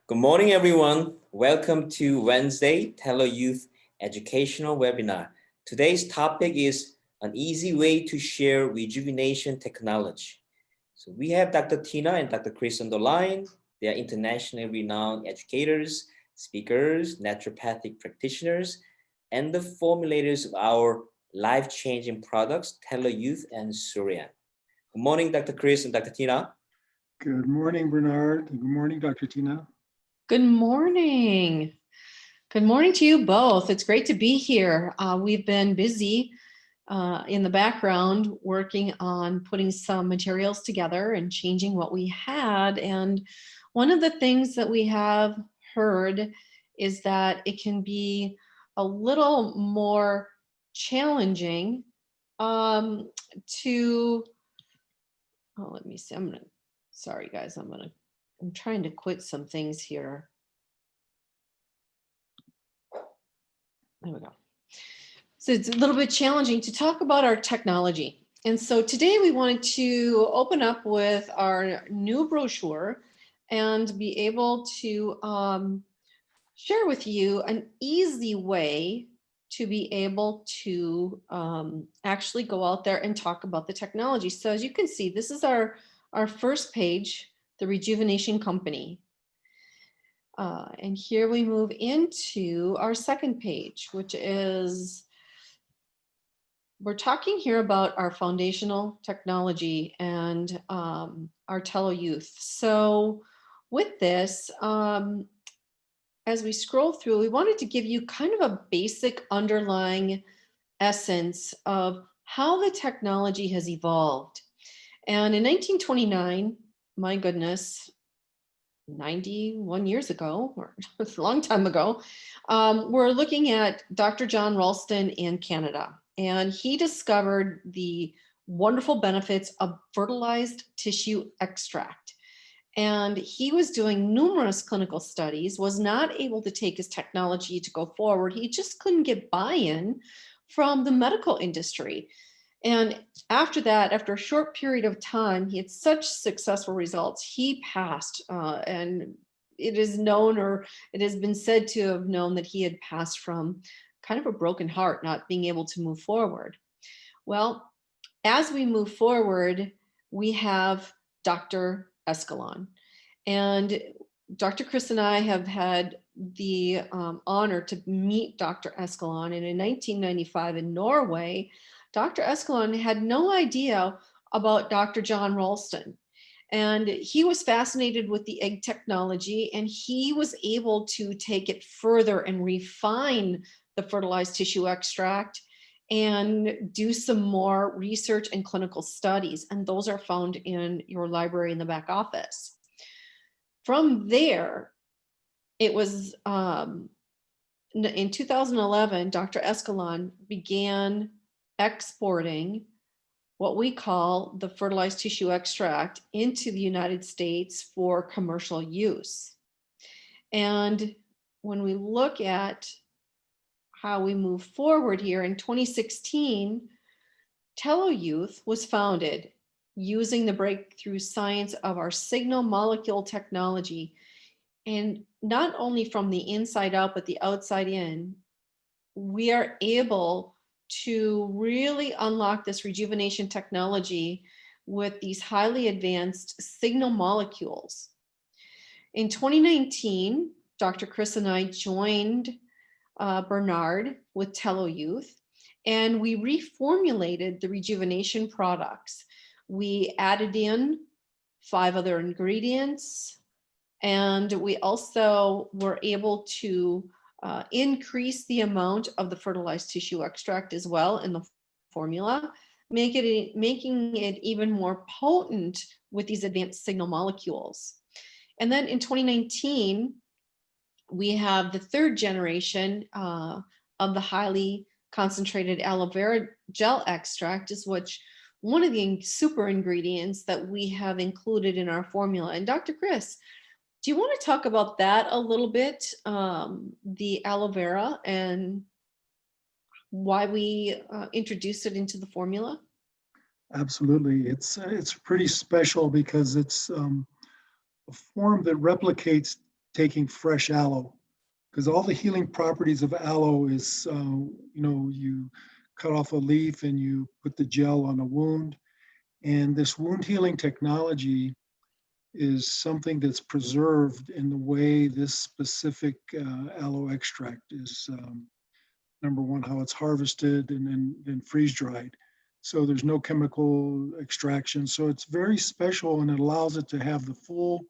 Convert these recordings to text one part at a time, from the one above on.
Good morning, everyone. Welcome to Wednesday TeloYouth Educational Webinar. Today's topic is an easy way to share rejuvenation technology. So we have Dr. Tina and Dr. Chris on the line. They are internationally renowned educators, speakers, naturopathic practitioners, and the formulators of our life-changing products, TeloYouth and Suryan. Good morning, Dr. Chris and Dr. Tina. Good morning, Bernard. Good morning, Dr. Tina. Good morning. Good morning to you both. It's great to be here. We've been busy in the background working on putting some materials together and changing what we had. And one of the things that we have heard is that it can be a little more challenging let me see. Sorry guys, I'm trying to quit some things here. There we go. So it's a little bit challenging to talk about our technology. And so today we wanted to open up with our new brochure and be able to share with you an easy way to be able to actually go out there and talk about the technology. So as you can see, this is our first page, the Rejuvenation Company. And here we move into our second page, which is, we're talking here about our foundational technology and our TeloYouth. So with this, as we scroll through, we wanted to give you kind of a basic underlying essence of how the technology has evolved. And in 1929, my goodness, 91 years ago, or a long time ago, we're looking at Dr. John Ralston in Canada. And he discovered the wonderful benefits of fertilized tissue extract. And he was doing numerous clinical studies, was not able to take his technology to go forward. He just couldn't get buy-in from the medical industry. And after that, after a short period of time, he had such successful results, he passed. And it is known, or it has been said to have known, that he had passed from kind of a broken heart, not being able to move forward. Well, as we move forward, we have Dr. Escalon. And Dr. Chris and I have had the honor to meet Dr. Escalon. And in 1995 in Norway, Dr. Escalon had no idea about Dr. John Ralston. And he was fascinated with the egg technology, and he was able to take it further and refine the fertilized tissue extract and do some more research and clinical studies. And those are found in your library in the back office. From there, it was in 2011, Dr. Escalon began exporting what we call the fertilized tissue extract into the United States for commercial use. And when we look at how we move forward here, in 2016, TeloYouth was founded using the breakthrough science of our signal molecule technology. And not only from the inside out, but the outside in, we are able to really unlock this rejuvenation technology with these highly advanced signal molecules. In 2019, Dr. Chris and I joined Bernard with TeloYouth, and we reformulated the rejuvenation products. We added in 5 other ingredients, and we also were able to increase the amount of the fertilized tissue extract as well in the formula, making it even more potent with these advanced signal molecules. And then in 2019, we have the 3rd generation of the highly concentrated aloe vera gel extract, is which one of the super ingredients that we have included in our formula. And Dr. Chris, do you want to talk about that a little bit, the aloe vera, and why we introduced it into the formula? Absolutely. It's pretty special because it's a form that replicates taking fresh aloe, because all the healing properties of aloe is, you cut off a leaf and you put the gel on a wound. And this wound healing technology is something that's preserved in the way this specific aloe extract is, number one, how it's harvested and then freeze dried. So there's no chemical extraction. So it's very special, and it allows it to have the full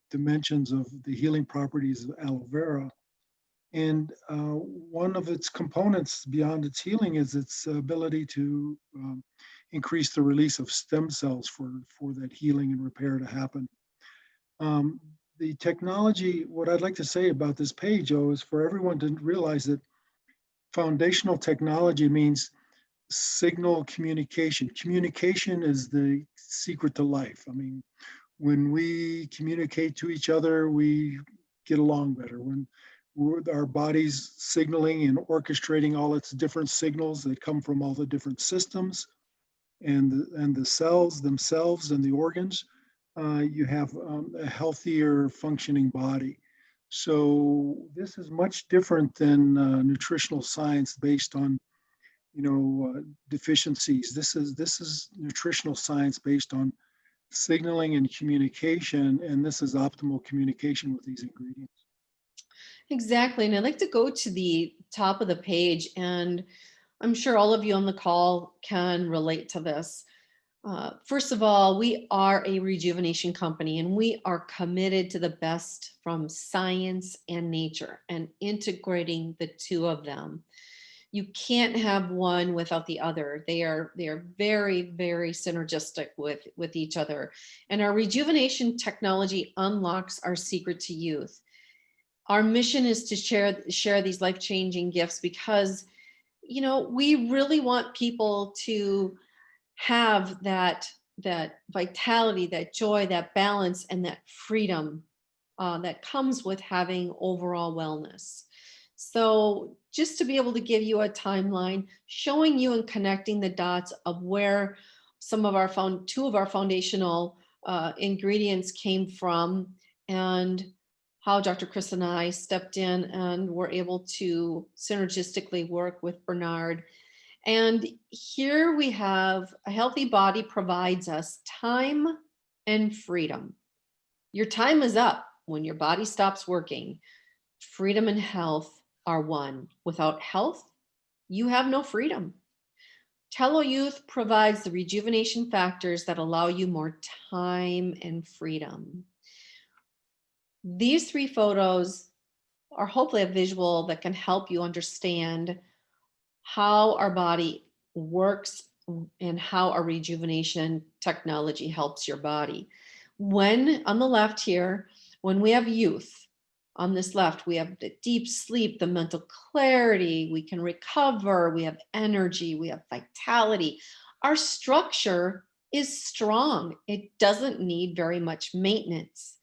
dimensions of the healing properties of aloe vera. And one of its components beyond its healing is its ability to increase the release of stem cells for that healing and repair to happen. The technology, what I'd like to say about this page, though, is for everyone to realize that foundational technology means signal communication. Communication is the secret to life. I mean, when we communicate to each other, we get along better. When our body's signaling and orchestrating all its different signals that come from all the different systems and the cells themselves and the organs, you have a healthier functioning body. So this is much different than nutritional science based on deficiencies. This is nutritional science based on signaling and communication, and this is optimal communication with these ingredients. Exactly. And I'd like to go to the top of the page, and I'm sure all of you on the call can relate to this. First of all, we are a rejuvenation company, and we are committed to the best from science and nature and integrating the two of them. You can't have one without the other. They are very, very synergistic with each other. And our rejuvenation technology unlocks our secret to youth. Our mission is to share these life-changing gifts because, we really want people to have that vitality, that joy, that balance, and that freedom that comes with having overall wellness. So just to be able to give you a timeline, showing you and connecting the dots of where some of our two of our foundational ingredients came from, and how Dr. Chris and I stepped in and were able to synergistically work with Bernard. And here we have a healthy body provides us time and freedom. Your time is up when your body stops working. Freedom and health are one. Without health, you have no freedom. TeloYouth provides the rejuvenation factors that allow you more time and freedom. These 3 photos are hopefully a visual that can help you understand how our body works and how our rejuvenation technology helps your body. When on the left here, when we have youth, on this left, we have the deep sleep, the mental clarity, we can recover, we have energy, we have vitality. Our structure is strong. It doesn't need very much maintenance.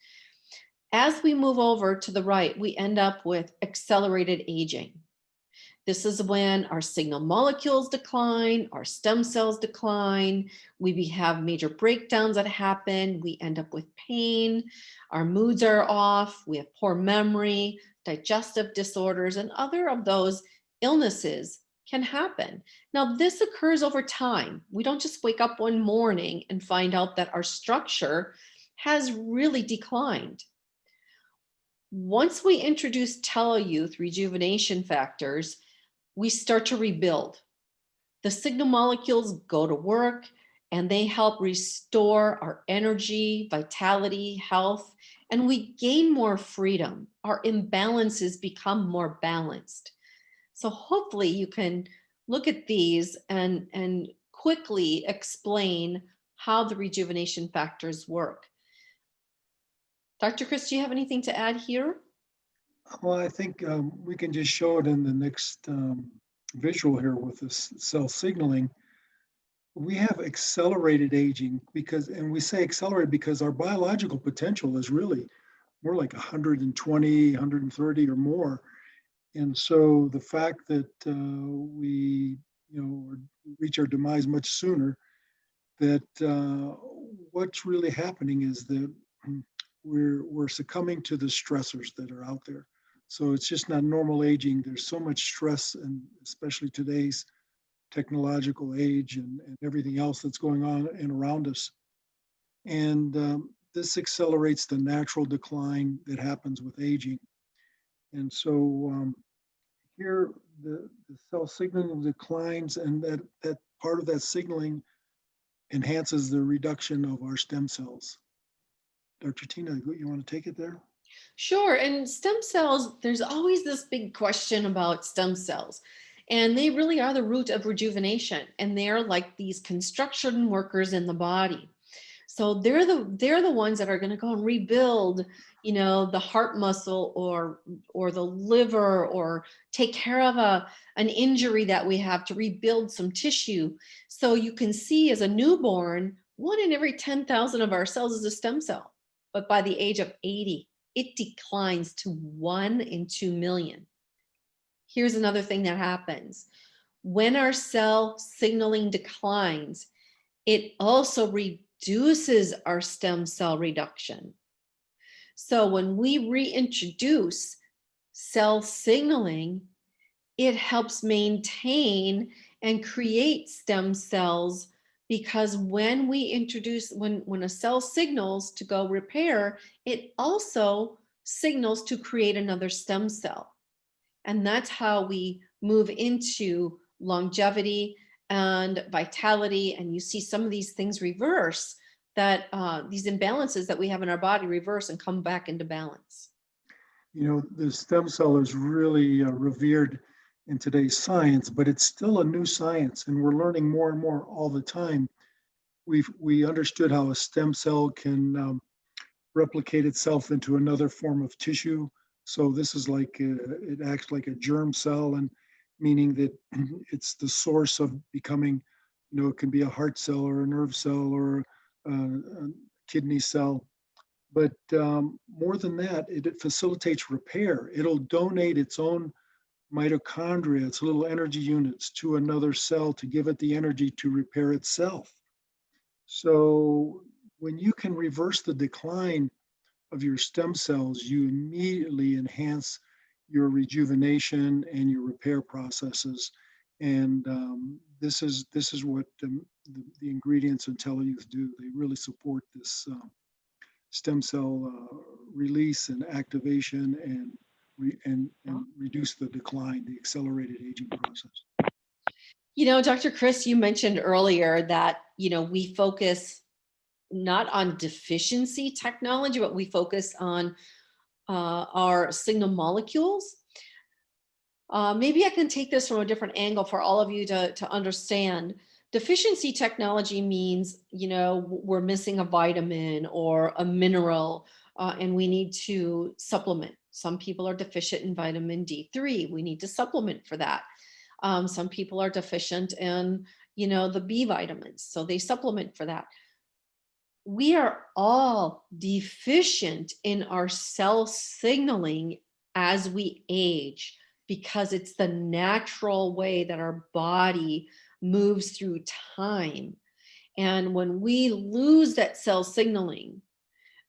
As we move over to the right, we end up with accelerated aging. This is when our signal molecules decline, our stem cells decline, we have major breakdowns that happen, we end up with pain, our moods are off, we have poor memory, digestive disorders, and other of those illnesses can happen. Now, this occurs over time. We don't just wake up one morning and find out that our structure has really declined. Once we introduce TeloYouth rejuvenation factors, we start to rebuild. The signal molecules go to work and they help restore our energy, vitality, health, and we gain more freedom. Our imbalances become more balanced. So hopefully you can look at these and quickly explain how the rejuvenation factors work. Dr. Chris, do you have anything to add here? Well, I think we can just show it in the next visual here with this cell signaling. We have accelerated aging and we say accelerated because our biological potential is really more like 120, 130 or more. And so the fact that we, reach our demise much sooner, that what's really happening is that we're succumbing to the stressors that are out there. So it's just not normal aging. There's so much stress, and especially today's technological age and everything else that's going on and around us. And this accelerates the natural decline that happens with aging. And so here, the cell signaling declines, and that part of that signaling enhances the reduction of our stem cells. Dr. Tina, you want to take it there? Sure. And stem cells, there's always this big question about stem cells. And they really are the root of rejuvenation. And they're like these construction workers in the body. So they're the ones that are going to go and rebuild, the heart muscle or the liver, or take care of an injury that we have, to rebuild some tissue. So you can see, as a newborn, 1 in every 10,000 of our cells is a stem cell. But by the age of 80, it declines to 1 in 2 million. Here's another thing that happens. When our cell signaling declines, it also reduces our stem cell reduction. So when we reintroduce cell signaling, it helps maintain and create stem cells, because when when a cell signals to go repair, it also signals to create another stem cell. And that's how we move into longevity and vitality. And you see some of these things reverse, that these imbalances that we have in our body reverse and come back into balance. The stem cell is really revered in today's science, but it's still a new science, and we're learning more and more all the time. We understood how a stem cell can replicate itself into another form of tissue. So this is like it acts like a germ cell, and meaning that it's the source of becoming, it can be a heart cell or a nerve cell or a kidney cell. But more than that, it facilitates repair. It'll donate its own mitochondria, its little energy units, to another cell to give it the energy to repair itself. So when you can reverse the decline of your stem cells, you immediately enhance your rejuvenation and your repair processes. And this is what the ingredients in TeloYouth do. They really support this stem cell release and activation, and reduce the decline, the accelerated aging process. Dr. Chris, you mentioned earlier that, we focus not on deficiency technology, but we focus on our signal molecules. Maybe I can take this from a different angle for all of you to understand. Deficiency technology means, we're missing a vitamin or a mineral, and we need to supplement. Some people are deficient in vitamin D3. We need to supplement for that. Some people are deficient in, the B vitamins, so they supplement for that. We are all deficient in our cell signaling as we age, because it's the natural way that our body moves through time. And when we lose that cell signaling,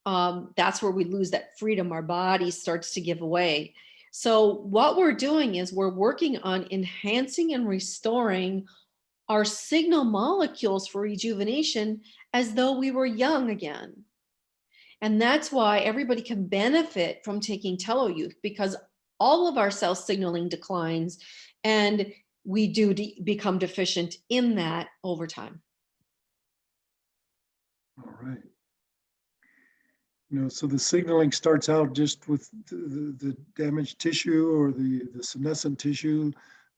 that's where we lose that freedom. Our body starts to give away. So what we're doing is we're working on enhancing and restoring our signal molecules for rejuvenation as though we were young again. And that's why everybody can benefit from taking TeloYouth, because all of our cell signaling declines, and we do become deficient in that over time. All right. So the signaling starts out just with the damaged tissue or the senescent tissue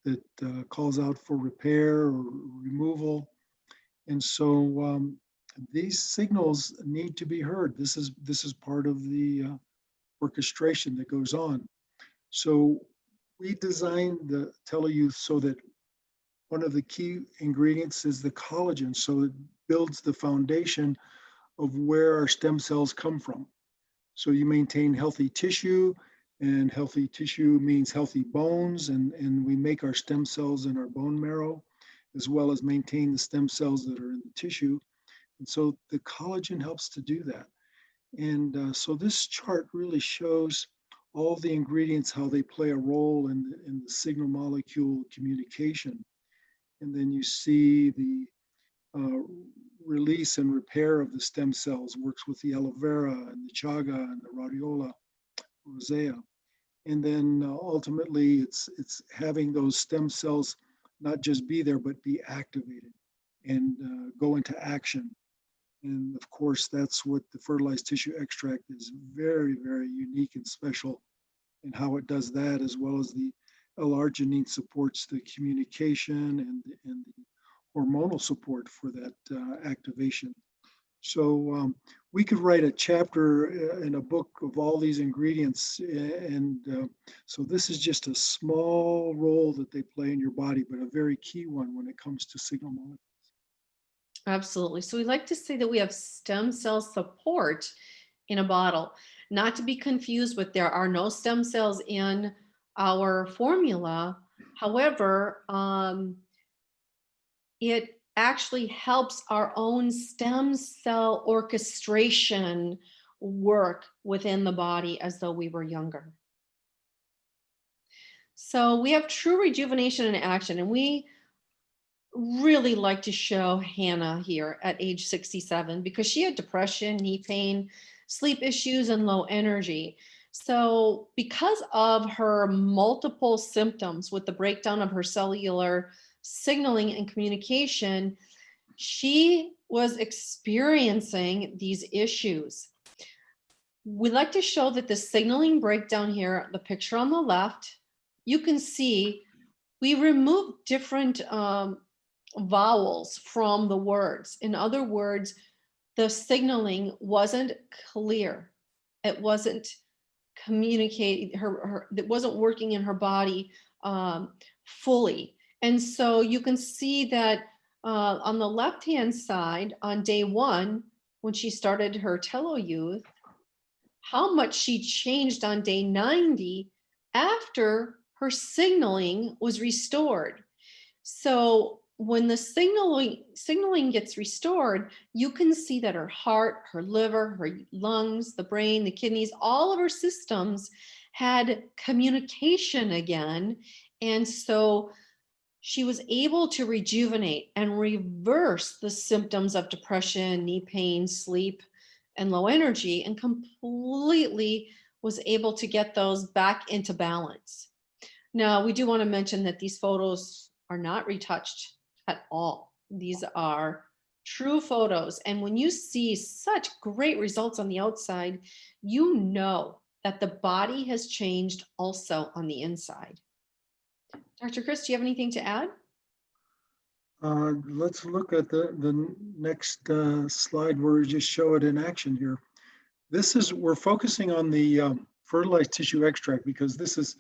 that calls out for repair or removal. And so these signals need to be heard. This is part of the orchestration that goes on. So we designed the TeloYouth so that one of the key ingredients is the collagen. So it builds the foundation of where our stem cells come from. So you maintain healthy tissue, and healthy tissue means healthy bones, and we make our stem cells in our bone marrow, as well as maintain the stem cells that are in the tissue. And so the collagen helps to do that. And so this chart really shows all the ingredients, how they play a role in the signal molecule communication. And then you see the uh, release and repair of the stem cells, works with the aloe vera and the chaga and the rhodiola rosea. And then ultimately it's having those stem cells not just be there, but be activated and go into action. And of course, that's what the fertilized tissue extract is very, very unique and special in how it does that, as well as the L-arginine supports the communication and the hormonal support for that activation. So we could write a chapter in a book of all these ingredients. And so this is just a small role that they play in your body, but a very key one when it comes to signal molecules. Absolutely. So we like to say that we have stem cell support in a bottle, not to be confused with there are no stem cells in our formula. However, it actually helps our own stem cell orchestration work within the body as though we were younger. So we have true rejuvenation in action, and we really like to show Hannah here at age 67 because she had depression, knee pain, sleep issues, and low energy. So because of her multiple symptoms with the breakdown of her cellular signaling and communication, she was experiencing these issues. We like to show that the signaling breakdown here, the picture on the left, you can see we removed different vowels from the words. In other words, the signaling wasn't clear. It wasn't communicating, it wasn't working in her body fully. And so you can see that on the left-hand side, on day 1, when she started her TeloYouth, how much she changed on day 90 after her signaling was restored. So when the signaling gets restored, you can see that her heart, her liver, her lungs, the brain, the kidneys, all of her systems had communication again. And so she was able to rejuvenate and reverse the symptoms of depression, knee pain, sleep, and low energy, and completely was able to get those back into balance. Now, we do want to mention that these photos are not retouched at all. These are true photos. And when you see such great results on the outside, you know that the body has changed also on the inside. Dr. Chris, do you have anything to add? Let's look at the next slide where we just show it in action here. We're focusing on the fertilized tissue extract because this is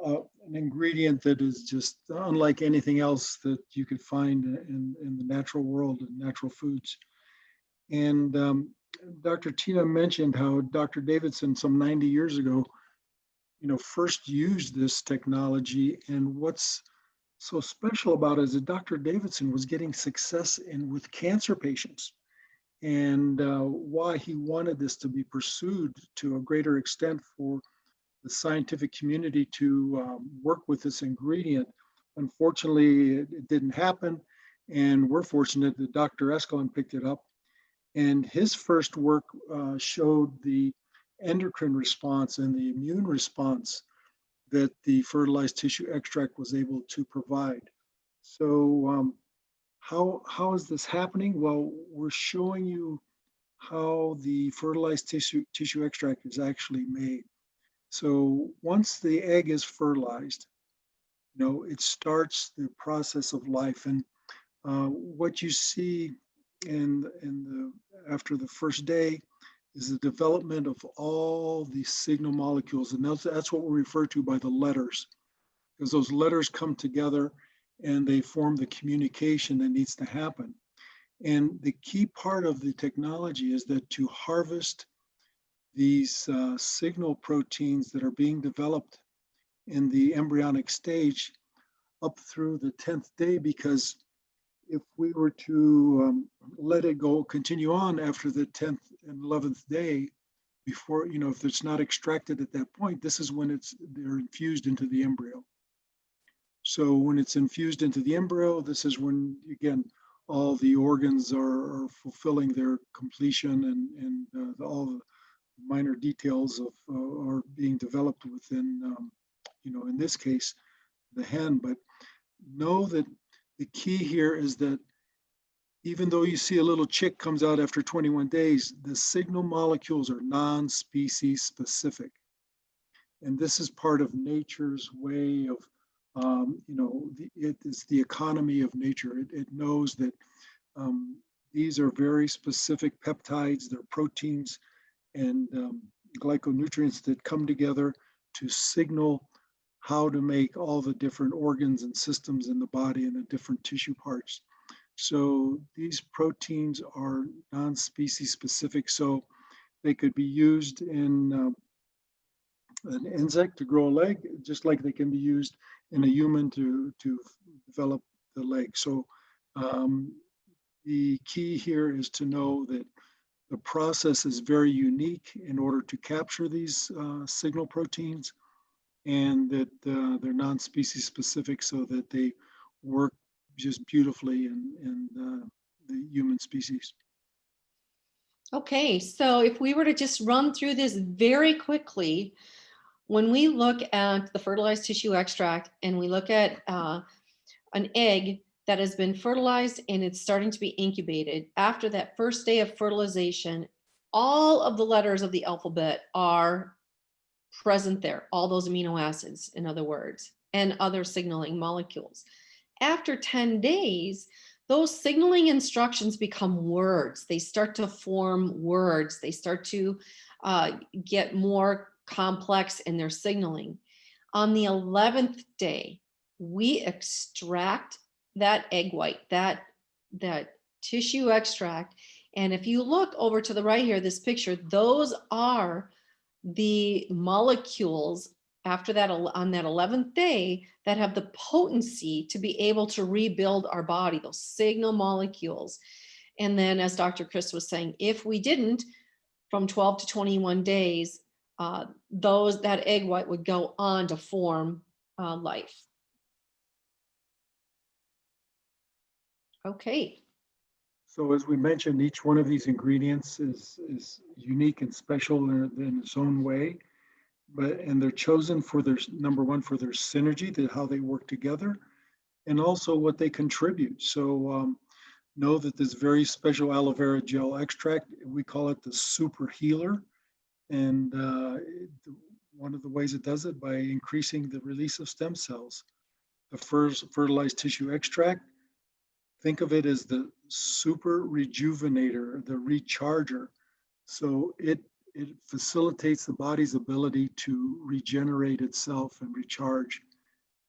an ingredient that is just unlike anything else that you could find in the natural world and natural foods. And Dr. Tina mentioned how Dr. Davidson some 90 years ago, first used this technology. And what's so special about it is that Dr. Davidson was getting success with cancer patients. And why he wanted this to be pursued to a greater extent for the scientific community to work with this ingredient. Unfortunately, it didn't happen. And we're fortunate that Dr. Escalon picked it up. And his first work showed the endocrine response and the immune response that the fertilized tissue extract was able to provide. So how is this happening? Well, we're showing you how the fertilized tissue extract is actually made. So once the egg is fertilized, it starts the process of life. And what you see after the first day is the development of all the signal molecules. And that's what we refer to by the letters, because those letters come together and they form the communication that needs to happen. And the key part of the technology is that to harvest these signal proteins that are being developed in the embryonic stage up through the 10th day, because if we were to let it go, continue on after the 10th and 11th day, before, if it's not extracted at that point, this is when they're infused into the embryo. So when it's infused into the embryo, this is when, again, all the organs are fulfilling their completion, and all the minor details are being developed within, in this case, the hen. But know that the key here is that even though you see a little chick comes out after 21 days, the signal molecules are non-species specific. And this is part of nature's way of, it is the economy of nature. It knows that these are very specific peptides, they're proteins and glyconutrients that come together to signal how to make all the different organs and systems in the body and the different tissue parts. So these proteins are non-species specific, so they could be used in an insect to grow a leg, just like they can be used in a human to develop the leg. So the key here is to know that the process is very unique in order to capture these signal proteins, and that they're non-species specific, so that they work just beautifully in the human species. Okay, so if we were to just run through this very quickly, when we look at the fertilized tissue extract and we look at an egg that has been fertilized and it's starting to be incubated, after that first day of fertilization, all of the letters of the alphabet are present there, all those amino acids, in other words, and other signaling molecules. After 10 days, those signaling instructions become words. They start to form words. They start to get more complex in their signaling. On the 11th day, we extract that egg white, that tissue extract. And if you look over to the right here, this picture, those are the molecules after that, on that 11th day, that have the potency to be able to rebuild our body, those signal molecules. And then, as Dr. Chris was saying, if we didn't, from 12 to 21 days, that egg white would go on to form life. Okay. So as we mentioned, each one of these ingredients is unique and special in its own way, and they're chosen for their, number one, for their synergy, how they work together, and also what they contribute. So know that this very special aloe vera gel extract, we call it the super healer. And one of the ways it does it by increasing the release of stem cells. The first fertilized tissue extract, think of it as the super rejuvenator, the recharger. So it facilitates the body's ability to regenerate itself and recharge.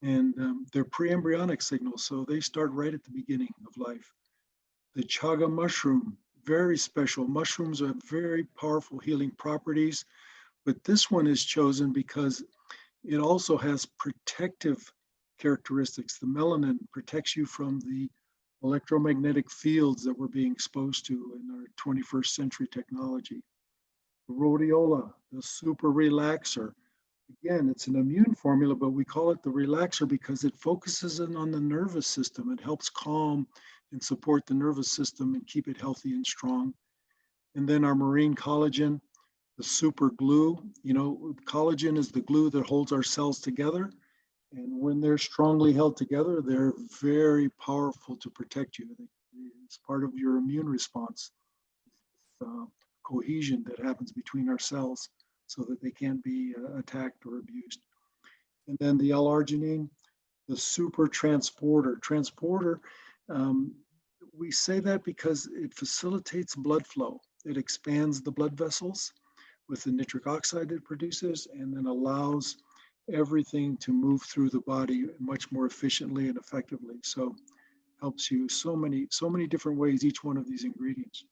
And they're pre-embryonic signals, so they start right at the beginning of life. The chaga mushroom, very special. Mushrooms have very powerful healing properties, but this one is chosen because it also has protective characteristics. The melanin protects you from the electromagnetic fields that we're being exposed to in our 21st century technology. The rhodiola, the super relaxer. Again, it's an immune formula, but we call it the relaxer because it focuses in on the nervous system. It helps calm and support the nervous system and keep it healthy and strong. And then our marine collagen, the super glue. Collagen is the glue that holds our cells together. And when they're strongly held together, they're very powerful to protect you. It's part of your immune response, cohesion that happens between our cells so that they can't be attacked or abused. And then the L-arginine, the super transporter. We say that because it facilitates blood flow. It expands the blood vessels with the nitric oxide it produces, and then allows everything to move through the body much more efficiently and effectively. So helps you so many different ways, each one of these ingredients.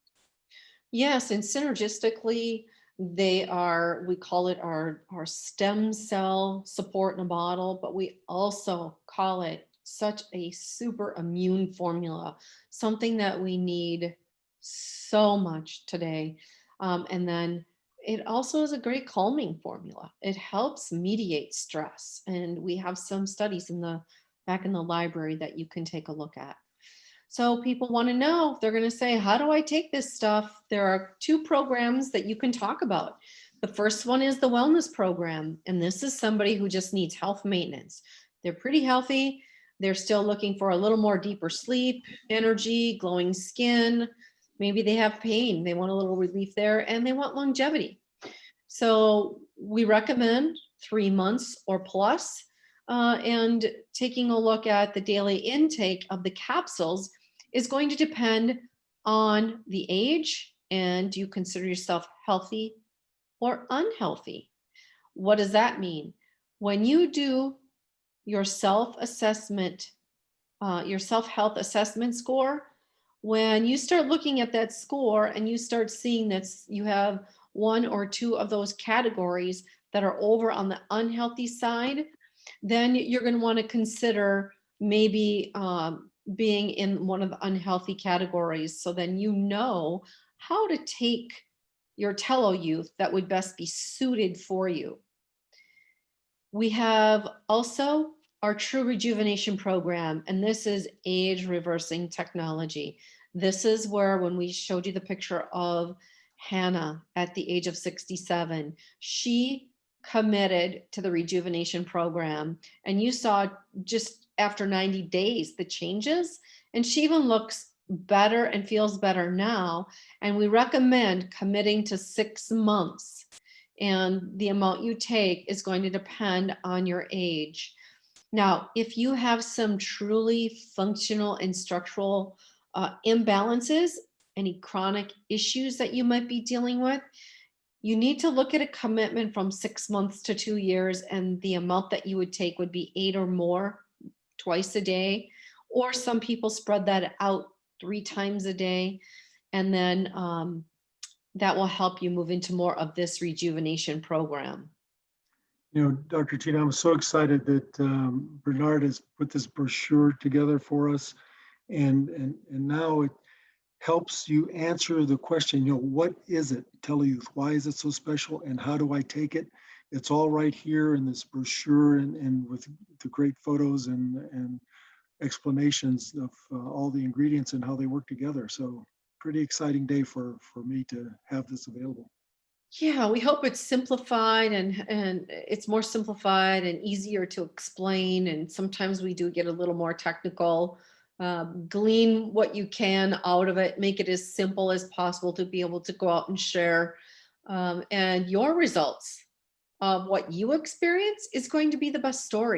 Yes, and synergistically, they are, we call it our stem cell support in a bottle, but we also call it such a super immune formula, something that we need so much today. And then It also is a great calming formula. It helps mediate stress. And we have some studies back in the library that you can take a look at. So people want to know, they're going to say, how do I take this stuff? There are 2 programs that you can talk about. The first one is the wellness program. And this is somebody who just needs health maintenance. They're pretty healthy. They're still looking for a little more deeper sleep, energy, glowing skin. Maybe they have pain. They want a little relief there and they want longevity. So we recommend 3 months or plus, and taking a look at the daily intake of the capsules is going to depend on the age and do you consider yourself healthy or unhealthy. What does that mean? When you do your self-assessment, your self-health assessment score, when you start looking at that score and you start seeing that you have 1 or 2 of those categories that are over on the unhealthy side, then you're going to want to consider maybe being in one of the unhealthy categories. So then you know how to take your TeloYouth that would best be suited for you. We have also our True Rejuvenation program, and this is age reversing technology. This is where, when we showed you the picture of Hannah at the age of 67, she committed to the Rejuvenation program, and you saw just after 90 days the changes, and she even looks better and feels better now. And we recommend committing to 6 months, and the amount you take is going to depend on your age. Now, if you have some truly functional and structural imbalances, any chronic issues that you might be dealing with, you need to look at a commitment from 6 months to 2 years, and the amount that you would take would be 8 or more twice a day, or some people spread that out 3 times a day, and then that will help you move into more of this rejuvenation program. You know, Dr. Tina, I'm so excited that Bernard has put this brochure together for us, and now it helps you answer the question, you know, what is it, TeloYouth? Why is it so special, and how do I take it? It's all right here in this brochure, and with the great photos and explanations of all the ingredients and how they work together. So pretty exciting day for me to have this available. Yeah, we hope it's simplified and it's more simplified and easier to explain. And sometimes we do get a little more technical. Glean what you can out of it, make it as simple as possible to be able to go out and share. And your results of what you experience is going to be the best story.